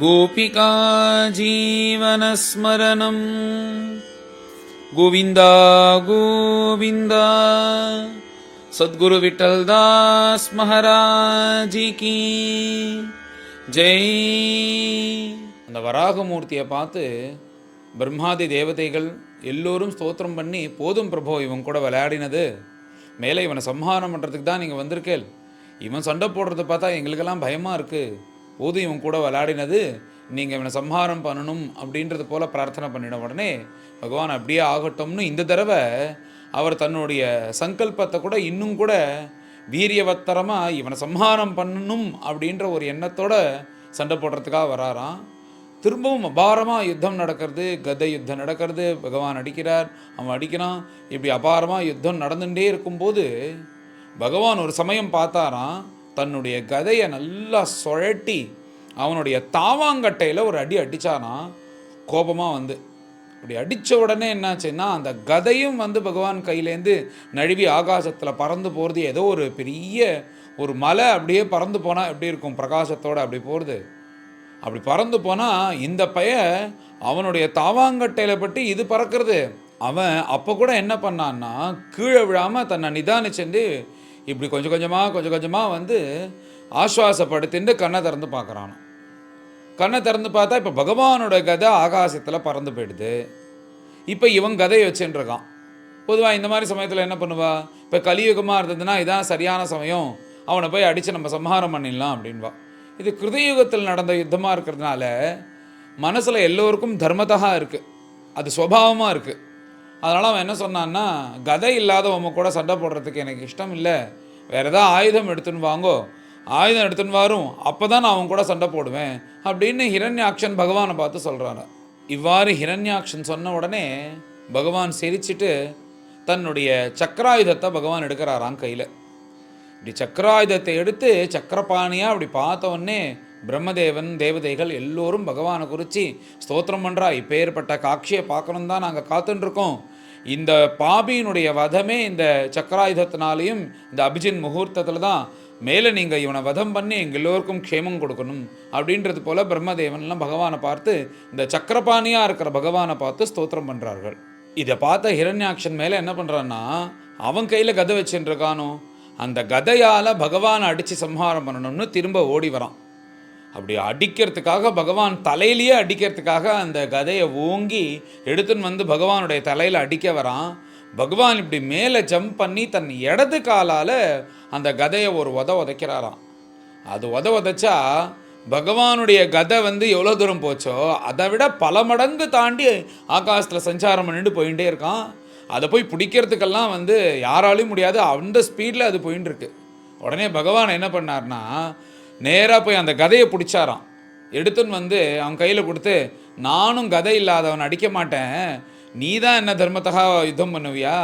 गोपिका जीवनस्मरणं गोविन्दा गोविन्दा सद्गुरु विठलदास महाराज की ஜெய். அந்த வராகமூர்த்தியை பார்த்து பிரம்மாதி தேவதைகள் எல்லோரும் ஸ்தோத்திரம் பண்ணி, போதும் பிரபோ இவன் கூட விளையாடினது, மேலே இவனை சம்ஹாரம் பண்ணுறதுக்கு தான் நீங்கள் வந்திருக்கேள், இவன் சண்டை போடுறத பார்த்தா எங்களுக்கெல்லாம் பயமாக இருக்குது, போதும் இவன் கூட விளையாடினது, நீங்கள் இவனை சம்ஹாரம் பண்ணணும் அப்படின்றது போல் பிரார்த்தனை பண்ணிட உடனே பகவான் அப்படியே ஆகட்டும்னு இந்த தடவை அவர் தன்னுடைய சங்கல்பத்தை கூட இன்னும் கூட வீரியவத்தரமாக இவனை சம்ஹாரம் பண்ணணும் அப்படின்ற ஒரு எண்ணத்தோட சண்டை போடுறதுக்காக வராராம். திரும்பவும் அபாரமாக யுத்தம் நடக்கிறது, கதை யுத்தம் நடக்கிறது, பகவான் அடிக்கிறார், அவன் அடிக்கிறான். இப்படி அபாரமாக யுத்தம் நடந்துகிட்டே இருக்கும்போது பகவான் ஒரு சமயம் பார்த்தாராம், தன்னுடைய கதையை நல்லா சுழட்டி அவனுடைய தாவாங்கட்டையில் ஒரு அடி அடித்தாராம். கோபமாக வந்து அப்படி அடித்த உடனே என்னாச்சுன்னா, அந்த கதையும் வந்து பகவான் கையிலேருந்து நழுவி ஆகாசத்தில் பறந்து போகிறது. ஏதோ ஒரு பெரிய ஒரு மலை அப்படியே பறந்து போனால் எப்படி இருக்கும், பிரகாசத்தோடு அப்படி போகிறது. அப்படி பறந்து போனால் இந்த அவனுடைய தாவாங்கட்டையில் பட்டு இது பறக்கிறது. அவன் அப்போ கூட என்ன பண்ணான்னா, கீழே விழாமல் தன்னை நிதானிச்சுட்டு இப்படி கொஞ்சம் கொஞ்சமாக வந்து ஆஸ்வாசப்படுத்திட்டு கண்ணை திறந்து பார்க்குறான். கண்ணை திறந்து பார்த்தா இப்போ பகவானோட கதை ஆகாசத்தில் பறந்து போயிடுது. இப்போ இவன் கதையை வச்சுட்டுருக்கான். பொதுவாக இந்த மாதிரி சமயத்தில் என்ன பண்ணுவா, இப்போ கலியுகமாக இருந்ததுன்னா இதான் சரியான சமயம், அவனை போய் அடித்து நம்ம சம்ஹாரம் பண்ணிடலாம் அப்படின்வா. இது கிருதயுகத்தில் நடந்த யுத்தமாக இருக்கிறதுனால மனசில் எல்லோருக்கும் தர்மத்தகா இருக்குது, அது சுபாவமாக இருக்குது. அதனால் அவன் என்ன சொன்னான்னா, கதை இல்லாதவங்க கூட சண்டை போடுறதுக்கு எனக்கு இஷ்டம் இல்லை, வேறு ஏதாவது ஆயுதம் எடுத்துன்னு வாங்கோ, ஆயுதம் எடுத்துன்னு வரும், அப்போ தான் நான் அவன் கூட சண்டை போடுவேன் அப்படின்னு ஹிரண்யாக்ஷன் பகவானை பார்த்து சொல்கிறாங்க. இவ்வாறு ஹிரண்யாக்ஷன் சொன்ன உடனே பகவான் சிரிச்சிட்டு தன்னுடைய சக்கராயுதத்தை பகவான் எடுக்கிறாராம் கையில். இப்படி சக்கராயுதத்தை எடுத்து சக்கரபாணியாக அப்படி பார்த்த உடனே பிரம்மதேவன் தேவதைகள் எல்லோரும் பகவானை குறித்து ஸ்தோத்திரம் பண்ணுறா. இப்போ ஏற்பட்ட காட்சியை பார்க்கணும் தான் நாங்கள் காத்துட்டுருக்கோம். இந்த பாபியினுடைய வதமே இந்த சக்கராயுதத்தினாலையும் இந்த அபிஜின் முகூர்த்தத்தில் தான், மேலே நீங்கள் இவனை வதம் பண்ணி எங்கள் எல்லோருக்கும் க்ஷேமம் கொடுக்கணும் அப்படின்றது போல் பிரம்மதேவன்லாம் பகவானை பார்த்து இந்த சக்கரபாணியாக இருக்கிற பகவானை பார்த்து ஸ்தோத்திரம் பண்ணுறார்கள். இதை பார்த்த ஹிரண்யாக்ஷன் மேலே என்ன பண்ணுறான்னா, அவன் கையில் கதை வச்சுருக்கானோ, அந்த கதையால் பகவானை அடித்து சம்ஹாரம் பண்ணணும்னு திரும்ப ஓடி வரான். அப்படி அடிக்கிறதுக்காக பகவான் தலையிலேயே அடிக்கிறதுக்காக அந்த கதையை ஓங்கி எடுத்துன்னு வந்து பகவானுடைய தலையில் அடிக்க வரான். பகவான் இப்படி மேலே ஜம்ப் பண்ணி தன் இடது காலால் அந்த கதையை ஒரு உதைக்கிறாராம். அது உதைச்சா பகவானுடைய கதை வந்து எவ்வளோ தூரம் போச்சோ அதை விட பல மடங்கு தாண்டி ஆகாசத்தில் சஞ்சாரம் பண்ணிட்டு போயிட்டே இருக்கான். அதை போய் பிடிக்கிறதுக்கெல்லாம் வந்து யாராலையும் முடியாது, அந்த ஸ்பீடில் அது போயின்னு இருக்கு. உடனே பகவான் என்ன பண்ணார்னா, நேராக போய் அந்த கதையை பிடிச்சாராம். எடுத்துன்னு வந்து அவன் கையில் கொடுத்து, நானும் கதை இல்லாதவன் அடிக்க மாட்டேன், நீ தான் என்ன தர்மத்தகா யுத்தம் பண்ணுவியா,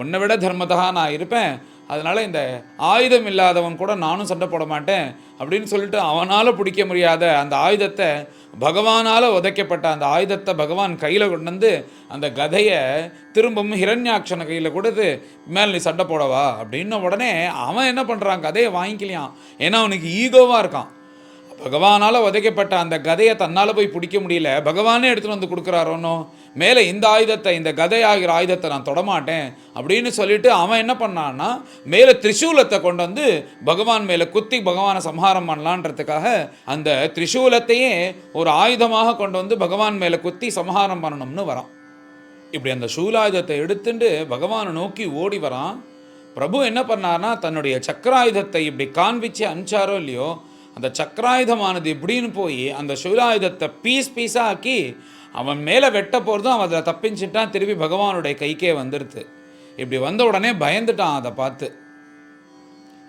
உன்னை விட தர்மத்தகா நான் இருப்பேன், அதனால் இந்த ஆயுதம் இல்லாதவன் கூட நானும் சண்டை போட மாட்டேன் அப்படின்னு சொல்லிட்டு அவனால் பிடிக்க முடியாத அந்த ஆயுதத்தை, பகவானால் உதைக்கப்பட்ட அந்த ஆயுதத்தை பகவான் கையில் கொண்டு வந்து அந்த கதையை திரும்பவும் ஹிரண்யாக்ஷனை கையில் கொடுத்து, மேலே நீ சண்டை போடவா அப்படின்ன உடனே அவன் என்ன பண்ணுறான், கதையை வாங்கிக்கலையான். ஏன்னா அவனுக்கு ஈகோவாக இருக்கான். பகவானால் உதைக்கப்பட்ட அந்த கதையை தன்னால் போய் பிடிக்க முடியல, பகவானே எடுத்துகிட்டு வந்து கொடுக்குறாரோன்னோ, மேலே இந்த ஆயுதத்தை, இந்த கதை ஆகிற ஆயுதத்தை நான் தொடமாட்டேன் அப்படின்னு சொல்லிட்டு அவன் என்ன பண்ணான்னா, மேலே திரிசூலத்தை கொண்டு வந்து பகவான் மேலே குத்தி பகவானை சம்ஹாரம் பண்ணலான்றதுக்காக அந்த திரிசூலத்தையே ஒரு ஆயுதமாக கொண்டு வந்து பகவான் மேலே குத்தி சம்ஹாரம் பண்ணணும்னு வரான். இப்படி அந்த சூலாயுதத்தை எடுத்துட்டு பகவானை நோக்கி ஓடி வரான். பிரபு என்ன பண்ணார்னா, தன்னுடைய சக்கராயுதத்தை இப்படி காண்பிச்சு அனுப்பிச்சாரோ இல்லையோ, அந்த சக்கராயுதமானது இப்படின்னு போய் அந்த சூலாயுதத்தை பீஸாக ஆக்கி அவன் மேலே வெட்ட போகிறதும் அவன் அதில் தப்பிச்சுட்டான், திருப்பி பகவானுடைய கைக்கே வந்துடுது. இப்படி வந்த உடனே பயந்துட்டான் அதை பார்த்து.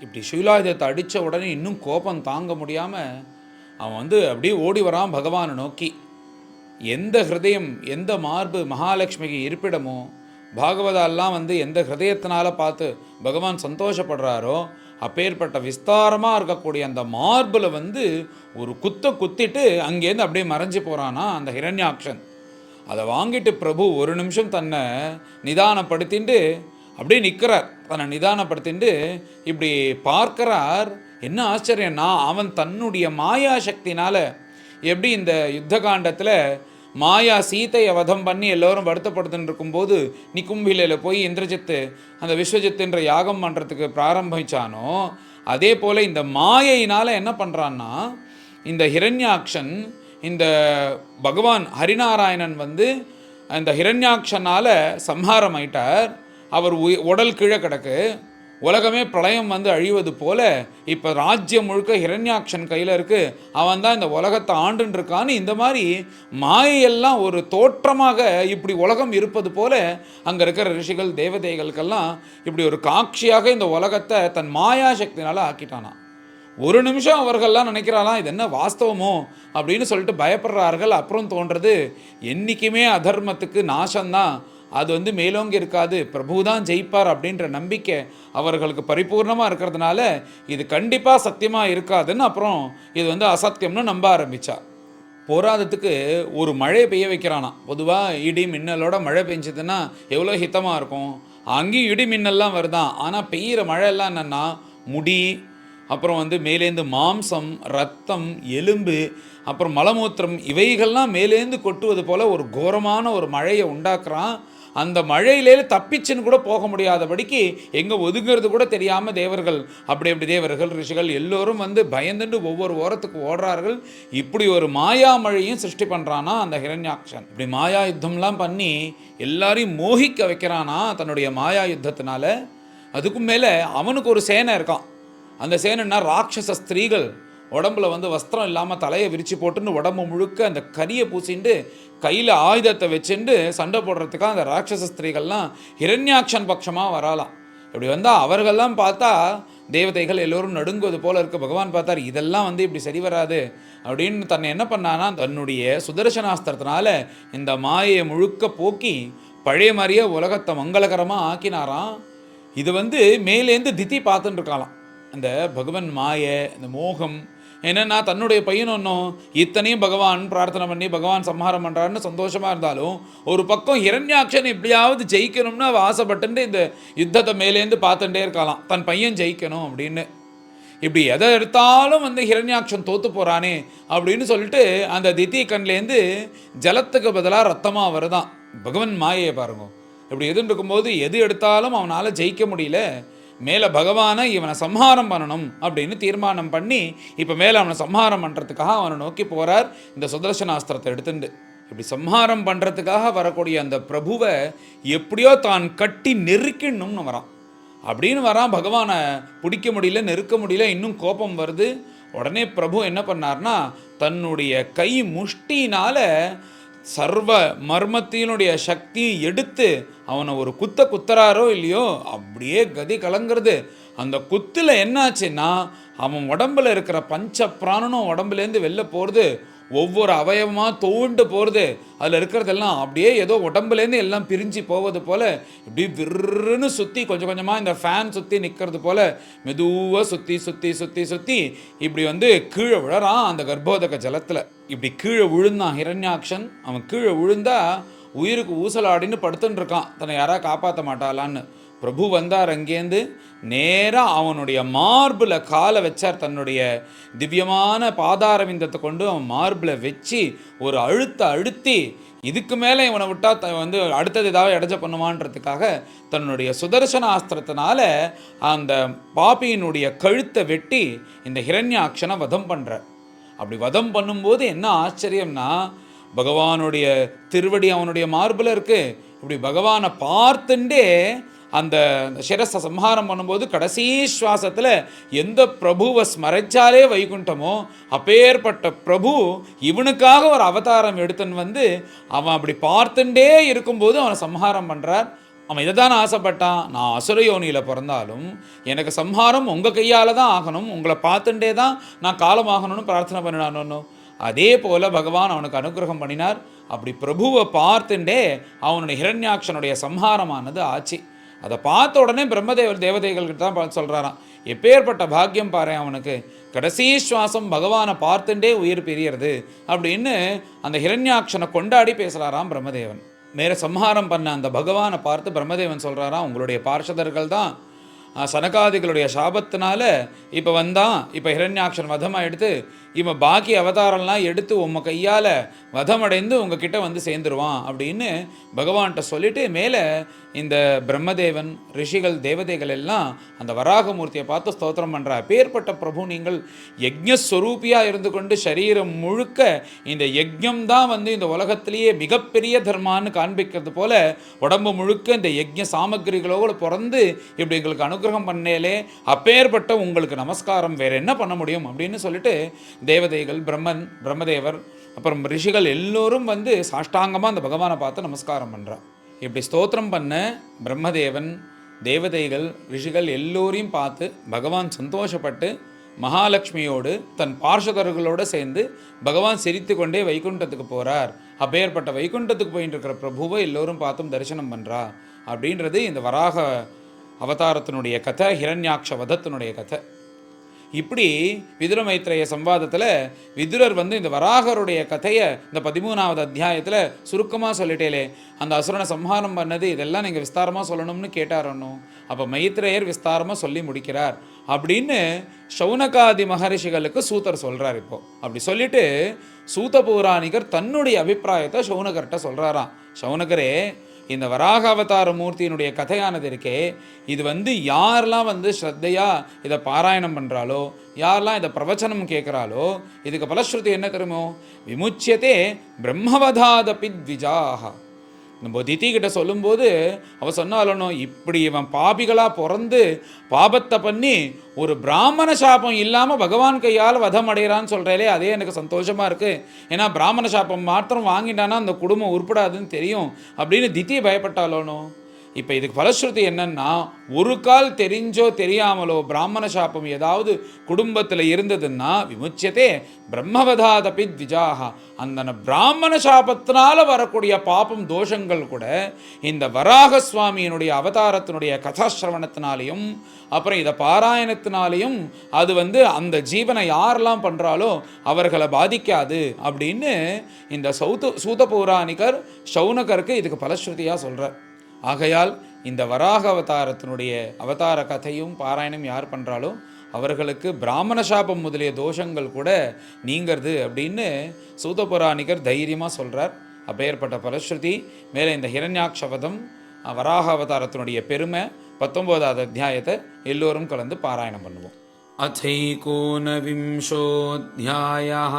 இப்படி சூலாயுதத்தை அடித்த உடனே இன்னும் கோபம் தாங்க முடியாமல் அவன் வந்து அப்படியே ஓடி வரான் பகவானை நோக்கி. எந்த ஹிருதயம், எந்த மார்பு மகாலட்சுமிக்கு இருப்பிடமோ, பாகவதாலாம் வந்து எந்த ஹிருதயத்தினால பார்த்து பகவான் சந்தோஷப்படுறாரோ, அப்பேற்பட்ட விஸ்தாரமாக இருக்கக்கூடிய அந்த மார்பில் வந்து ஒரு குத்திட்டு அங்கேருந்து அப்படியே மறைஞ்சு போகிறானா அந்த ஹிரண்யாக்ஷன். அதை வாங்கிட்டு பிரபு ஒரு நிமிஷம் தன்னை நிதானப்படுத்திட்டு அப்படியே நிற்கிறார். தன்னை நிதானப்படுத்திட்டு இப்படி பார்க்கிறார். என்ன ஆச்சரியம்னா, அவன் தன்னுடைய மாயா சக்தினால் எப்படி இந்த யுத்த காண்டத்தில் மாயா சீதையை வதம் பண்ணி எல்லோரும் வருத்தப்படுத்துன்னு இருக்கும்போது நிக்கும்பிலையில் போய் இந்திரஜித்து அந்த விஸ்வஜித்துன்ற யாகம் பண்ணுறதுக்கு பிராரம்பிச்சானோ, அதே போல் இந்த மாயையினால் என்ன பண்ணுறான்னா, இந்த ஹிரண்யாக்ஷன் இந்த பகவான் ஹரிநாராயணன் அந்த ஹிரண்யாக்ஷனால் சம்ஹாரம் ஆயிட்டார். அவர் உடல் கீழே கிடக்கு. உலகமே பிரளயம் அழிவது போல இப்போ ராஜ்யம் முழுக்க ஹிரண்யாக்ஷன் கையில் இருக்குது. அவன் தான் இந்த உலகத்தை ஆண்டுன்னு இருக்கான்னு இந்த மாதிரி மாயையெல்லாம் ஒரு தோற்றமாக இப்படி உலகம் இருப்பது போல அங்கே இருக்கிற ரிஷிகள் தேவதைகளுக்கெல்லாம் இப்படி ஒரு காட்சியாக இந்த உலகத்தை தன் மாயா சக்தினால் ஆக்கிட்டானா. ஒரு நிமிஷம் அவர்கள்லாம் நினைக்கிறாலாம் இது என்ன வாஸ்தவமோ அப்படின்னு சொல்லிட்டு பயப்படுறார்கள். அப்புறம் தோன்றது என்றைக்குமே அதர்மத்துக்கு நாசம்தான், அது மேலோங்கி இருக்காது, பிரபு தான் ஜெயிப்பார் அப்படின்ற நம்பிக்கை அவர்களுக்கு பரிபூர்ணமாக இருக்கிறதுனால இது கண்டிப்பாக சத்தியமாக இருக்காதுன்னு அப்புறம் இது அசத்தியம்னு நம்ப ஆரம்பித்தா. போராதத்துக்கு ஒரு மழை பெய்ய வைக்கிறானா. பொதுவாக இடி மின்னலோட மழை பெஞ்சதுன்னா எவ்வளோ ஹித்தமாக இருக்கும். அங்கேயும் இடி மின்னல்லாம் வருதான். ஆனால் பெய்கிற மழையெல்லாம் என்னென்னா முடி, அப்புறம் மேலேந்து மாம்சம், ரத்தம், எலும்பு, அப்புறம் மலமூத்திரம் இவைகள்லாம் மேலேந்து கொட்டுவது போல் ஒரு கோரமான ஒரு மழையை உண்டாக்குறான். அந்த மழையிலே தப்பிச்சுன்னு கூட போக முடியாதபடிக்கு எங்கே ஒதுங்கிறது கூட தெரியாமல் தேவர்கள் அப்படி தேவர்கள் ரிஷிகள் எல்லோரும் பயந்துட்டு ஒவ்வொரு ஓரத்துக்கு ஓடுறார்கள். இப்படி ஒரு மாயா மழையும் சிருஷ்டி பண்ணுறானா அந்த ஹிரண்யாக்ஷன். இப்படி மாயா யுத்தம்லாம் பண்ணி எல்லாரையும் மோகிக்க வைக்கிறானா தன்னுடைய மாயா யுத்தத்தினால. அதுக்கும் மேலே அவனுக்கு ஒரு சேனை இருக்கான். அந்த சேனைன்னா ராட்சச ஸ்திரீகள் உடம்புல வஸ்திரம் இல்லாமல் தலையை விரித்து போட்டுன்னு உடம்பு முழுக்க அந்த கரியை பூசிண்டு கையில் ஆயுதத்தை வச்சுட்டு சண்டை போடுறதுக்காக அந்த ராட்சச ஸ்திரீகள்லாம் ஹிரண்யாக்ஷன் பட்சமாக வரலாம். இப்படி அவர்கள்லாம் பார்த்தா தேவதைகள் எல்லோரும் நடுங்குவது போல இருக்குது. பகவான் பார்த்தார் இதெல்லாம் இப்படி சரி வராது அப்படின்னு தன்னை என்ன பண்ணானா தன்னுடைய சுதர்சனாஸ்திரத்தினால இந்த மாயை முழுக்க போக்கி பழைய மாதிரியே உலகத்தை மங்களகரமாக ஆக்கினாராம். இது மேலேந்து திதி பார்த்துட்டு இருக்கலாம். அந்த பகவான் மாயை, இந்த மோகம் என்னென்னா தன்னுடைய பையன் ஒன்றும் இத்தனையும் பகவான் பிரார்த்தனை பண்ணி பகவான் சம்ஹாரம் பண்ணுறாருன்னு சந்தோஷமாக இருந்தாலும் ஒரு பக்கம் ஹிரண்யாக்ஷன் எப்படியாவது ஜெயிக்கணும்னு அவள் ஆசைப்பட்டு இந்த யுத்தத்தை மேலேருந்து பார்த்துட்டே இருக்கலாம், தன் பையன் ஜெயிக்கணும் அப்படின்னு. இப்படி எதை எடுத்தாலும் ஹிரண்யாக்ஷன் தோற்று போகிறானே அப்படின்னு சொல்லிட்டு அந்த தித்தி கண்லேருந்து ஜலத்துக்கு பதிலாக ரத்தமாக வருதான். பகவான் மாயையை பாருங்க, இப்படி எதுன்னு இருக்கும்போது எது எடுத்தாலும் அவனால் ஜெயிக்க முடியல. மேலே பகவானை இவனை சம்ஹாரம் பண்ணணும் அப்படின்னு தீர்மானம் பண்ணி இப்போ மேலே அவனை சம்ஹாரம் பண்ணுறதுக்காக அவனை நோக்கி போகிறார் இந்த சுதர்சனாஸ்திரத்தை எடுத்துட்டு. இப்படி சம்ஹாரம் பண்ணுறதுக்காக வரக்கூடிய அந்த பிரபுவை எப்படியோ தான் கட்டி நெருக்கணும்னு வரான். அப்படின்னு வரான். பகவானை பிடிக்க முடியல, நெருக்க முடியல, இன்னும் கோபம் வருது. உடனே பிரபு என்ன பண்ணார்னா தன்னுடைய கை முஷ்டினால் சர்வ மர்மத்தினுடைய சக்தியை எடுத்து அவனை ஒரு குத்துறாரோ இல்லையோ அப்படியே கதி கலங்கிறது. அந்த குத்தில் என்னாச்சுன்னா அவன் உடம்புல இருக்கிற பஞ்ச பிராணனும் உடம்புலேருந்து வெளில போகிறது, ஒவ்வொரு அவயவமாக தோண்டு போகிறது. அதில் இருக்கிறதெல்லாம் அப்படியே ஏதோ உடம்புலேருந்து எல்லாம் பிரிஞ்சு போவது போல் இப்படி விருன்னு சுற்றி கொஞ்சம் கொஞ்சமாக இந்த ஃபேன் சுற்றி நிற்கிறது போல் மெதுவாக சுற்றி சுற்றி சுற்றி சுற்றி இப்படி கீழே விழறான் அந்த கர்ப்போதக ஜலத்தில். இப்படி கீழே விழுந்தான் ஹிரண்யாக்ஷன். அவன் கீழே விழுந்தா உயிருக்கு ஊசலாடின்னு படுத்துன்னு இருக்கான், தன்னை யாராவது காப்பாற்ற மாட்டாளான்னு. பிரபு வந்தார் அங்கேருந்து நேராக அவனுடைய மார்பில் காலை வச்சார். தன்னுடைய திவ்யமான பாதாரவிந்தத்தை கொண்டு அவன் மார்பில் வச்சு ஒரு அழுத்தி இதுக்கு மேலே இவனை விட்டால் அடுத்தது ஏதாவது இடைஞ்ச பண்ணுவான்றதுக்காக தன்னுடைய சுதர்சனாஸ்திரத்தினால அந்த பாப்பியினுடைய கழுத்தை வெட்டி இந்த ஹிரண்யாக்ஷனை வதம் பண்ணுறார். அப்படி வதம் பண்ணும்போது என்ன ஆச்சரியம்னா பகவானுடைய திருவடி அவனுடைய மார்பில் இருக்குது. இப்படி பகவானை பார்த்துட்டே அந்த சிரஸை சம்ஹாரம் பண்ணும்போது கடைசி சுவாசத்தில் எந்த பிரபுவை ஸ்மரிச்சாலே வைகுண்டமோ அப்பேற்பட்ட பிரபு இவனுக்காக ஒரு அவதாரம் எடுத்துன்னு அவன் அப்படி பார்த்துட்டே இருக்கும்போது அவனை சம்ஹாரம் பண்ணுறார். அவன் இதை தானே ஆசைப்பட்டான், நான் அசுரயோனியில் பிறந்தாலும் எனக்கு சம்ஹாரம் உங்கள் கையால் தான் ஆகணும், உங்களை பார்த்துட்டே தான் நான் காலமாகணும்னு பிரார்த்தனை பண்ணினானோ அதே போல் பகவான் அவனுக்கு அனுகிரகம் பண்ணினார். அப்படி பிரபுவை பார்த்துட்டே அவனுடைய ஹிரண்யாக்ஷனுடைய சம்ஹாரமானது ஆச்சு. அதை பார்த்த உடனே தேவதைகள்கிட்ட தான் பார்த்து சொல்கிறாராம், எப்பேற்பட்ட பாக்கியம் பாரு அவனுக்கு, கடைசி சுவாசம் பகவானை பார்த்துட்டே உயிர் பிரியறது அப்படின்னு அந்த ஹிரண்யாக்ஷனை கொண்டாடி பேசுகிறாராம் பிரம்மதேவன். மேலே சம்ஹாரம் பண்ண அந்த பகவானை பார்த்து பிரம்மதேவன் சொல்கிறாராம், உங்களுடைய பார்ஷதர்கள் தான் சனகாதிகளுடைய சாபத்தினால இப்போ வந்தான், இப்போ ஹிரண்யாக்ஷன் வதமாக எடுத்து இவன் பாக்கி அவதாரம்லாம் எடுத்து உம்ம கையால் வதமடைந்து உங்ககிட்ட வந்து சேர்ந்துருவான் அப்படின்னு பகவான்கிட்ட சொல்லிட்டு மேலே இந்த பிரம்மதேவன் ரிஷிகள் தேவதைகள் எல்லாம் அந்த வராகமூர்த்தியை பார்த்து ஸ்தோத்திரம் பண்ணுறா. பேர்பட்ட பிரபு, நீங்கள் யஜ்ஞஸ்வரூபியாக இருந்து கொண்டு சரீரம் முழுக்க இந்த யஜ்ஞம் தான் வந்து இந்த உலகத்திலேயே மிகப்பெரிய தர்மான்னு காண்பிக்கிறது போல உடம்பு முழுக்க இந்த யஜ்ஞ சாமகிரிகளோடு பிறந்து இப்படி எங்களுக்கு அனுகிரகம் பண்ணேலே, அப்பேற்பட்ட உங்களுக்கு நமஸ்காரம், வேற என்ன பண்ண முடியும் அப்படின்னு சொல்லிட்டு தேவதைகள், பிரம்மதேவர், அப்புறம் ரிஷிகள் எல்லோரும் வந்து சாஷ்டாங்கமாக அந்த பகவானை பார்த்து நமஸ்காரம் பண்ணுறான். இப்படி ஸ்தோத்திரம் பண்ண பிரம்மதேவன், தேவதைகள், ரிஷிகள் எல்லோரையும் பார்த்து பகவான் சந்தோஷப்பட்டு மகாலட்சுமியோடு தன் பார்ஷதர்களோடு சேர்ந்து பகவான் சிரித்து கொண்டே வைகுண்டத்துக்கு போகிறார். அப்பேற்பட்ட வைகுண்டத்துக்கு போயிட்டு இருக்கிற பிரபுவை எல்லோரும் பார்த்தும் தரிசனம் பண்ணுறா அப்படின்றது இந்த வராக அவதாரத்தினுடைய கதை, ஹிரண்யாக்ஷ வதத்தினுடைய கதை. இப்படி விதுர மைத்ரேய சம்வாதத்தில் விதுரர் வந்து இந்த வராகருடைய கதையை இந்த 13வது அத்தியாயத்தில் சுருக்கமாக சொல்லிட்டேலே, அந்த அசுரனை சம்ஹாரம் பண்ணது இதெல்லாம் நீங்கள் விஸ்தாரமாக சொல்லணும்னு கேட்டாரணும். அப்போ மைத்ரேயர் விஸ்தாரமாக சொல்லி முடிக்கிறார் அப்படின்னு சௌனகாதி மகரிஷிகளுக்கு சூத்தர் சொல்கிறார். இப்போ அப்படி சொல்லிட்டு சூத பௌராணிகர் தன்னுடைய அபிப்பிராயத்தை சௌனகர்கிட்ட சொல்கிறாராம். சௌனகரே, இந்த வராக அவதார மூர்த்தியினுடைய கதையானது இருக்கே, இது வந்து யாரெல்லாம் வந்து ஸ்ரத்தையாக இதை பாராயணம் பண்ணுறாலோ, யாரெல்லாம் இதை பிரவச்சனம் கேட்குறாலோ, இதுக்கு பலஸ்ருதி என்ன தெரியுமோ, விமுச்சியதே பிரம்மவதாதபி த்விஜாக. நம்ம திதி கிட்ட சொல்லும்போது அவள் சொன்னாலும், இப்படி இவன் பாபிகளாக பிறந்து பாபத்தை பண்ணி ஒரு பிராமண சாபம் இல்லாமல் பகவான் கையால் வதம் அடைகிறான்னு சொல்கிறாலே, அதே எனக்கு சந்தோஷமாக இருக்குது. ஏன்னா பிராமண சாபம் மாத்திரம் வாங்கிட்டானா அந்த குடும்பம் உருப்படாதுன்னு தெரியும் அப்படின்னு திதி பயப்பட்டாலோனோ. இப்போ இதுக்கு பலஸ்ருதி என்னன்னா, ஒரு கால் தெரிஞ்சோ தெரியாமலோ பிராமண சாபம் ஏதாவது குடும்பத்தில் இருந்ததுன்னா விமுச்சியதே பிரம்மவதாதபி த்விஜாக. அந்த பிராமண சாபத்தினால வரக்கூடிய பாபம் தோஷங்கள் கூட இந்த வராக சுவாமியினுடைய அவதாரத்தினுடைய கதாசிரவணத்தினாலையும் அப்புறம் இதை பாராயணத்தினாலையும் அது வந்து அந்த ஜீவனை யாரெல்லாம் பண்ணுறாலோ அவர்களை பாதிக்காது அப்படின்னு இந்த சூத பௌராணிகர் சௌனகருக்கு இதுக்கு பலஸ்ருதியாக சொல்கிறார். ஆகையால் இந்த வராக அவதாரத்தினுடைய அவதார கதையும் பாராயணம் யார் பண்ணுறாலோ அவர்களுக்கு பிராமண சாபம் முதலிய தோஷங்கள் கூட நீங்கிறது அப்படின்னு சூத புராணிகர் தைரியமாக சொல்கிறார். அப்பேற்பட்ட பலஸ்ருதி மேலே இந்த ஹிரண்யாக்ஷவதம் வராக அவதாரத்தினுடைய பெருமை 19வது அத்தியாயத்தை எல்லோரும் கலந்து பாராயணம் பண்ணுவோம். அதைகோனவிம்சோத்யாயः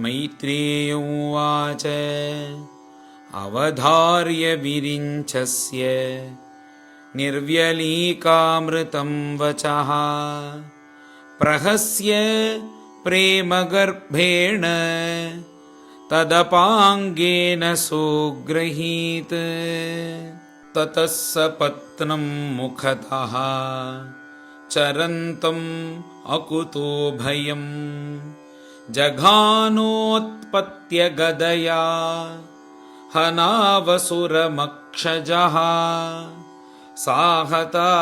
மைத்ரேய உவாச அவதார்ய விரிஞ்சஸ்ய நிர்வ்யலீகாமிருதம் வசः பிரஹஸ்ய பிரேமகர்ப்பேண ததபாங்கேன சோக்ரஹீத் ததः சபத்னம் முகதः சரந்தம் அகுதோ பயம் ஜகானோத்பத்ய கதயா ஹனாவசுரமக்ஷஜः சாஹதா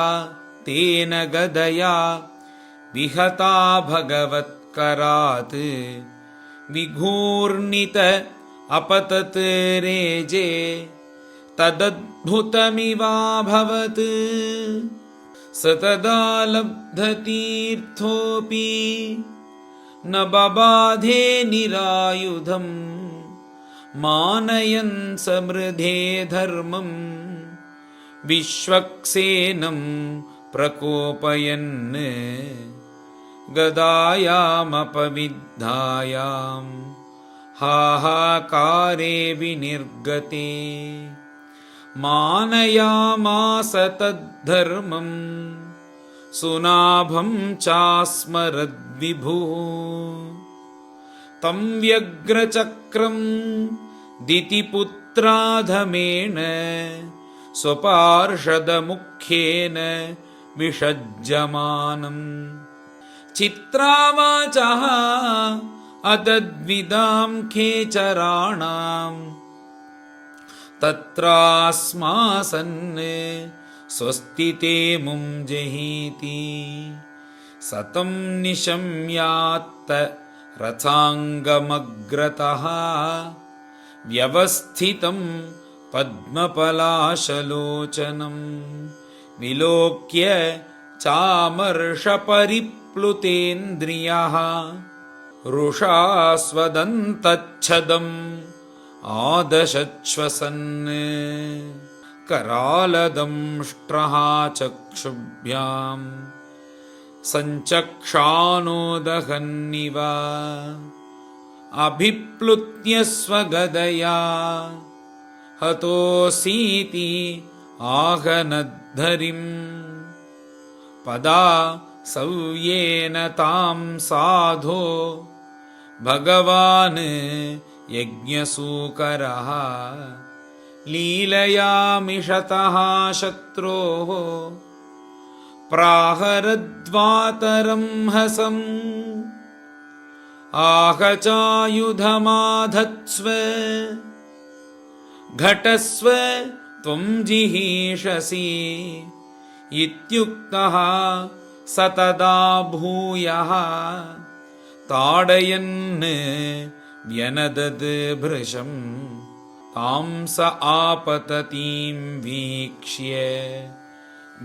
தேன கதயா விஹதா பகவத்கராத் விகூர்ணித அபதத் ரேஜே ததத்புதமிவாபவத் சததா லப்ததீர்த்தோபி ந பபாதே நிராயுதம் மானயன் சம்ருதே தர்மம் விஸ்வக்சேனம் பிரகோபயன் கதாயாமபவித்தாயாம் ஹாஹாகாரே விநிர்கதே மானயாமாஸ தத்தர்மம் சுநாபம் சாஸ்மரத்விபுः தம் வ்யக்ரசக்ரம் திதிபுத்ராதமேன ஸ்வபார்ஷதமுख्येन விஷஜ்ஜமானம் சித்ராவாசः அதத்விதாம் கேச்சராணாம் தத்ராஸ்மாசன் ஸ்வஸ்தி தே மும் ஜஹீதி சதம் நிஷம்யாத்த ரதாங்கமக்ரதः வியவஸ்திதம் பத்மபலாசலோச்சனம் विलोक्य चामर्षपरिप्लुतेन्द्रियः रुषास्वदन्तच्छदम् आदशश्वसन् करालदंष्ट्रः चक्षुभ्याम् सञ्चक्षानोदहन्निव अभिप्लुत्य स्वगदया हतोऽसीति आहनद्धरिम् पदा सव्येन तां साधो भगवान् यज्ञसूकरः लीलयामिषतः शत्रोः प्राहरद्वातरं हसम् आहचायुधमाधत्स्व घटस्व त्वं जिहीषसि इत्युक्तः स तदा भूयः ताडयन् व्यनदद् भृशम् तां स आपततीं वीक्ष्य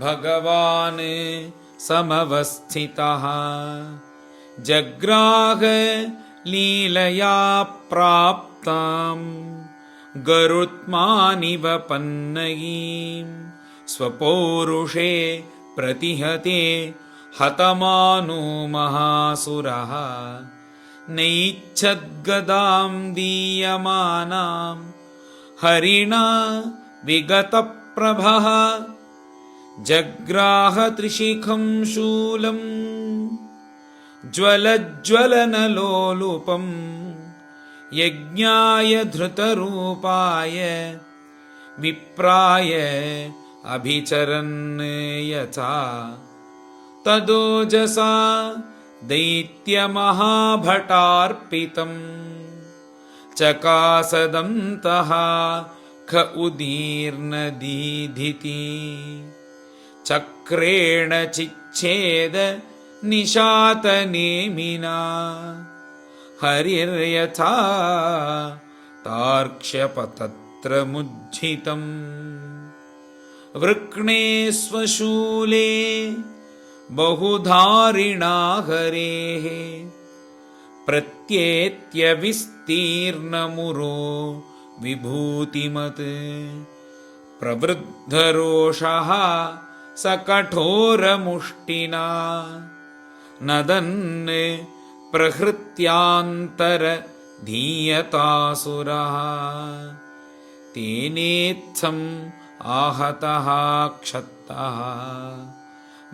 भगवान् समवस्थितः जग्राह लीलया प्राप्ताम् गरुत्मानिव पन्नगीम् स्वपौरुषे प्रतिहते हतमानो महासुरः नैच्छद्गदां दीयमानां हरिणा विगतप्रभः जग्राह त्रिशिखं शूलम् ज्वलज्वलनलोलुपम् यज्ञाय धृतरूपाय विप्राय अभिचरन् यथा तदोजसा दैत्यमहाभटार्पितम् चकासदन्तः ख उदीर्णदीधिति चक्रेण चिच्छेद निशातनेमिना हरिर्यथा तार्क्ष्यपतत्रमुज्झितम् वृक्णे स्वशूले बहुधारिणा हरेः प्रत्येत्यविस्तीर्णमुरो विभूतिमत् प्रवृद्धरोषः स कठोरमुष्टिना नदन् प्रहृत्यान्तरधीयतासुरः तेनेत्थम् आहतः क्षत्तः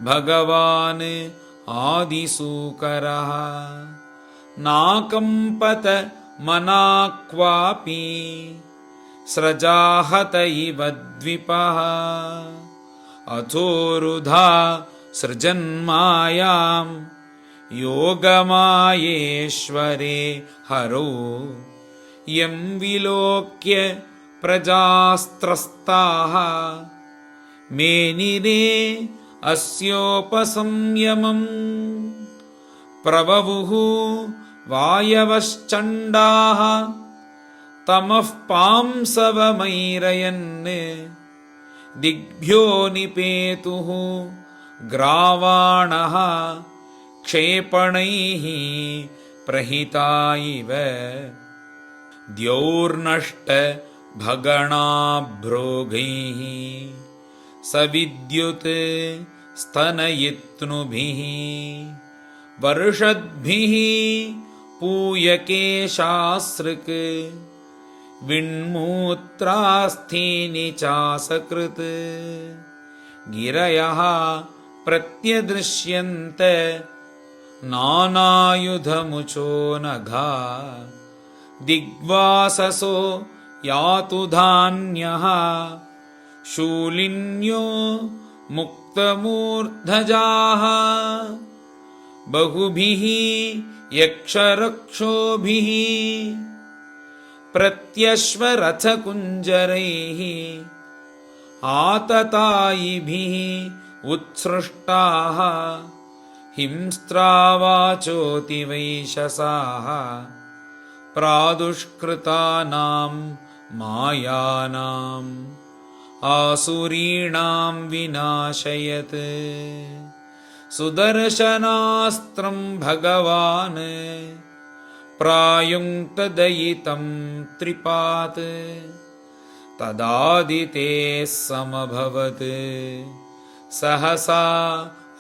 भगवान् आदिसूकरः नाकम्पत मनाक् क्वापि स्रजाहत इव द्विपः अथोरुधा सृजन्मायां योगमायेश्वरे हरो यं विलोक्य प्रजास्त्रस्ताः मेनिरे अस्योपसंयमम् प्रबभुः वायवश्चण्डाः तमः पांसवमैरयन् दिग्भ्यो निपेतुः ग्रावाणः क्षेपणैः प्रहिता इव द्यौर्नष्ट भगणाभ्रोगैः सविद्युत् स्तनयित्नुभिः वर्षद्भिः पूयकेशासृक् विण्मूत्रास्थीनि चासकृत् गिरयः प्रत्यदृश्यन्त नानायुधमुचो नघा दिग्वाससो यातु धान्यः शूलिन्यो मुक्तमूर्धजाः बहुभिः यक्षरक्षोभिः प्रत्यश्वरथकुञ्जरैः आततायिभिः उत्सृष्टाः हिंस्त्रावाचोतिवैशसाः प्रादुष्कृतानां मायानां आसुरीणां विनाशयत् सुदर्शनास्त्रं भगवान् प्रायुङ्क्तदयितं त्रिपात् तदादिते समभवत् सहसा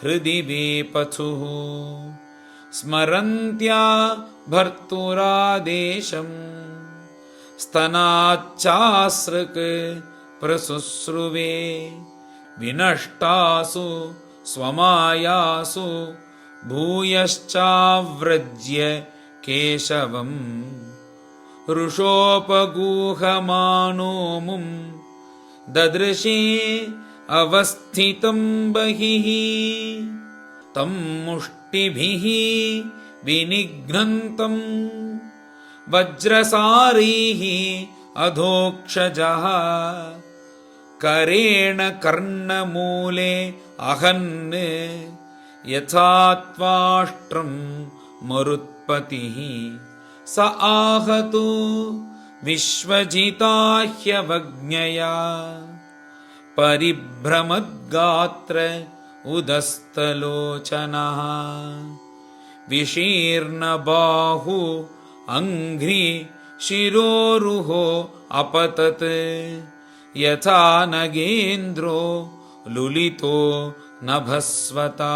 हृदि वेपथुः स्मरन्त्या भर्तुरादेशम् स्तनाच्चासृक् प्रसुश्रुवे विनष्टासु स्वमायासु भूयश्चाव्रज्य केशवम् रुषोपगूहमानो मुं ददृशे अवस्थितं बहिः तं मुष्टिभिः विनिघ्नन्तं वज्रसारैः अधोक्षजः करेण कर्णमूले अहन् यथा त्वाष्ट्रं मरुत्पतिः स आहतो विश्वजिताह्यवज्ञया परिभ्रमद्गात्र उदस्तलोचनः विशीर्णबाहु अङ्घ्रि शिरोरुहो अपतत् यथा नगेन्द्रो लुलितो नभस्वता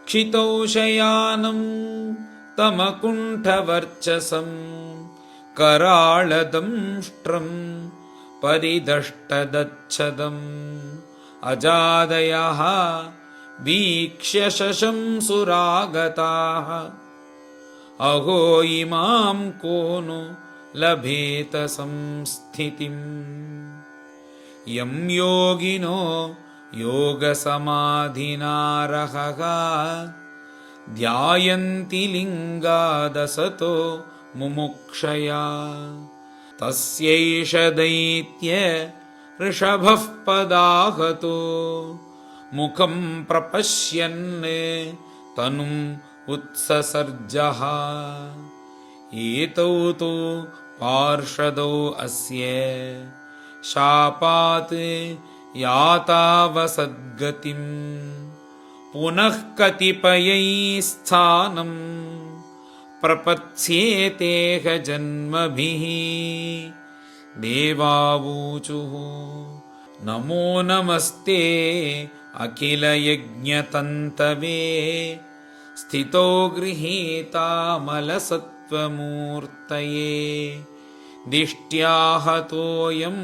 क्षितौ शयानं तमकुण्ठवर्चसं कराळदंष्ट्रं परिदष्टदच्छदम् अजादयः वीक्ष्य शशंसुरागताः अहो इमां को नु लभेत संस्थितिम् यं योगिनो योगसमाधिनारहः ध्यायन्ति लिङ्गादसतो मुमुक्षया तस्यैष दैत्य ऋषभः पदाहतो मुखं प्रपश्यन् तनुम् उत्ससर्जः एतौ तु पार्षदौ अस्य शापात् यातावसद्गतिम् पुनः कतिपयैः स्थानं प्रपत्स्येतेह जन्मभिः देवावूचुः नमो नमस्ते अखिलयज्ञतन्तवे स्थितो गृहीतामलसत्त्वमूर्तये दिष्ट्या हतोऽयं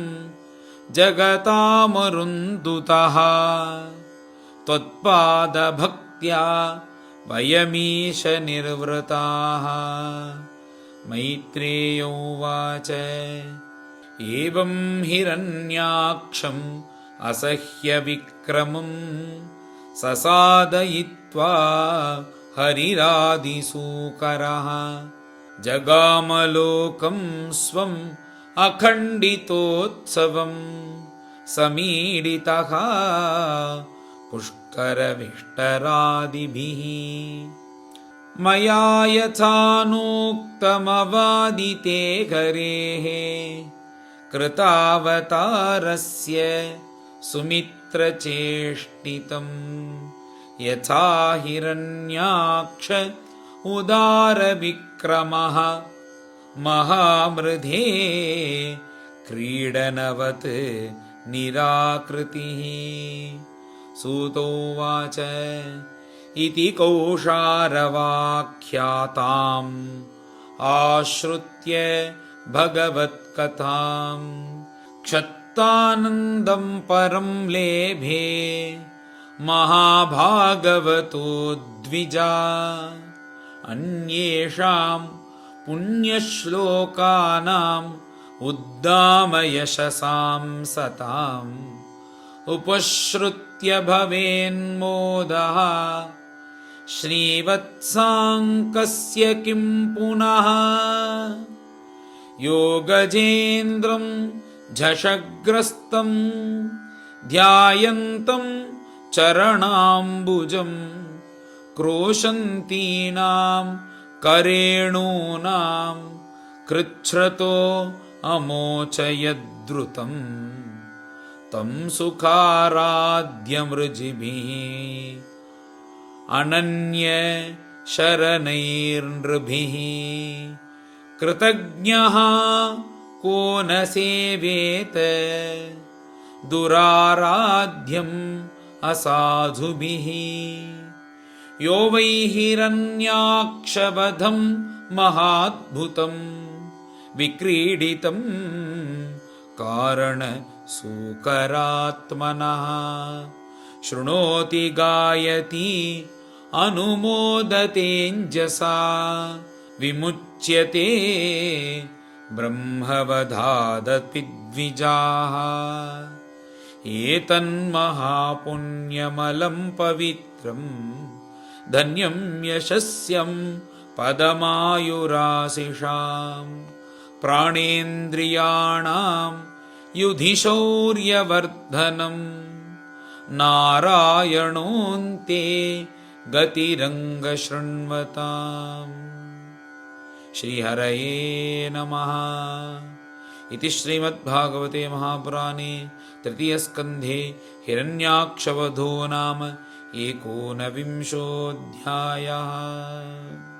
जगतामरुन्दुतः त्वत्पादभक्त्या वयमीश निर्वृताः मैत्रेय उवाच एवं हिरण्याक्षम् असह्यविक्रमं ससादयित्वा हरिरादिसूकरः जगामलोकं स्वम् अखण्डितोत्सवं समीडितः पुष्करविष्टरादिभिः मया यथानोक्तमवादिते हरेः कृतावतारस्य सुमित्रचेष्टितं यथा हिरण्याक्ष उदारविक्रमः महामृधे क्रीडनवत् निराकृतिः सूतोवाच इति कौशारवाख्याताम् आश्रुत्य भगवत्कथाम् क्षत्तानन्दं परं लेभे महाभागवतो द्विजा अन्येषां पुण्यश्लोकानाम् उद्दामयशसां सताम् उपश्रुत्य भवेन्मोदः श्रीवत्साङ्कस्य किं पुनः योगजेन्द्रं झषग्रस्तं ध्यायन्तं चरणाम्बुजं क्रोशन्तीनां करेणूनां कृच्छ्रतो अमोचयद्रुतम् तं सुखाराध्यमृजिभिः अनन्य शरणैर्नृभिः कृतज्ञः को न सेवेत दुराराध्यम् असाधुभिः यो वै हिरण्याक्षवधं महाद्भुतं विक्रीडितं कारणसूकरात्मनः शृणोति गायति अनुमोदतेऽञ्जसा विमुच्यते ब्रह्मवधादपिद्विजाः एतन्महापुण्यमलं पवित्रं धन्यं यशस्यं पदमायुराशिषां प्राणेन्द्रियाणां युधिशौर्यवर्धनं नारायणोऽन्ते गतिरङ्गशृण्वताम्। श्रीहरये नमः। इति श्रीमद्भागवते महापुराणे तृतीयस्कन्धे हिरण्याक्षवधो नाम 19विंशोऽध्यायः।